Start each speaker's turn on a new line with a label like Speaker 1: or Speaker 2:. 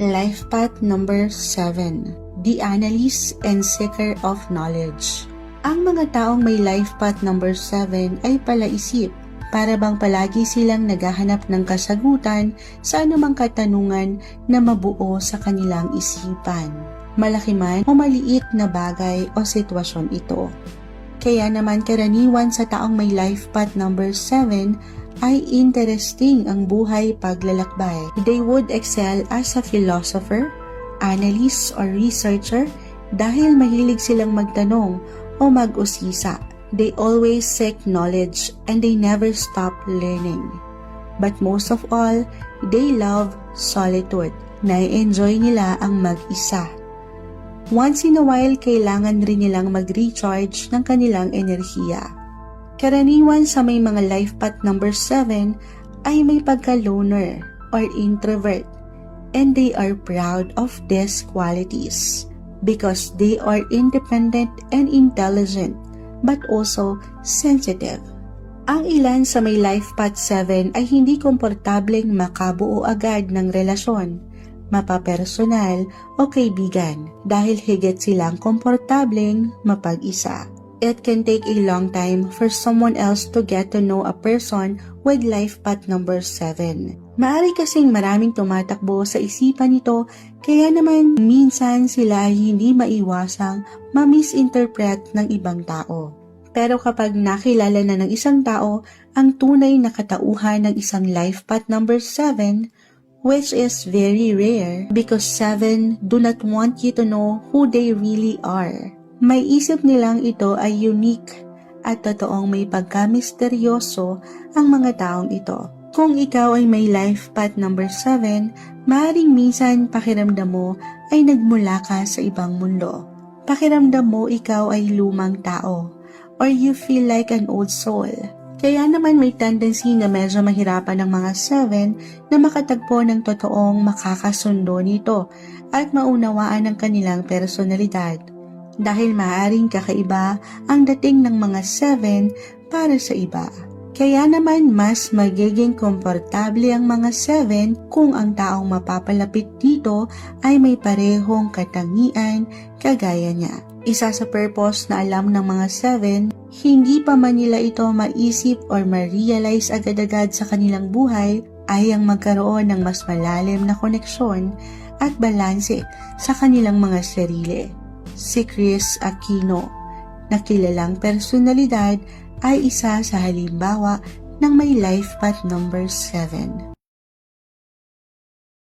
Speaker 1: Life path number 7. The analyst and seeker of knowledge. Ang mga taong may life path number 7 ay palaisip, para bang palagi silang naghahanap ng kasagutan sa anumang katanungan na mabuo sa kanilang isipan. Malaki man o maliit na bagay o sitwasyon ito. Kaya naman karaniwan sa taong may life path number 7 ay interesting ang buhay paglalakbay. They would excel as a philosopher, analyst, or researcher dahil mahilig silang magtanong o mag-usisa. They always seek knowledge and they never stop learning. But most of all, they love solitude. Nai-enjoy nila ang mag-isa. Once in a while, kailangan rin nilang mag-recharge ng kanilang enerhiya. Karaniwan sa may mga life path number 7 ay may pagka-loner or introvert, and they are proud of these qualities because they are independent and intelligent but also sensitive. Ang ilan sa may life path 7 ay hindi komportableng makabuo agad ng relasyon, mapapersonal o kaibigan dahil higit silang komportableng mapag-isa. It can take a long time for someone else to get to know a person with life path number 7. Maari kasing maraming tumatakbo sa isipan nito, kaya naman minsan sila ay hindi maiwasang ma-misinterpret ng ibang tao. Pero kapag nakilala na ng isang tao ang tunay na katauhan ng isang life path number 7, which is very rare because 7 do not want you to know who they really are. May isip nilang ito ay unique at totoong may pagka-misteryoso ang mga taong ito. Kung ikaw ay may life path number 7, maaaring minsan pakiramdam mo ay nagmula ka sa ibang mundo. Pakiramdam mo ikaw ay lumang tao or you feel like an old soul. Kaya naman may tendency na medyo mahirapan ng mga 7 na makatagpo ng totoong makakasundo nito at maunawaan ang kanilang personalidad. Dahil maaaring kakaiba ang dating ng mga 7 para sa iba. Kaya naman mas magiging komportable ang mga 7 kung ang taong mapapalapit dito ay may parehong katangian kagaya niya. Isa sa purpose na alam ng mga 7, hindi pa man nila ito maisip or ma-realize agad-agad sa kanilang buhay ay ang magkaroon ng mas malalim na koneksyon at balanse sa kanilang mga sarili. Si Chris Aquino, na kilalang personalidad, ay isa sa halimbawa ng may life path number 7.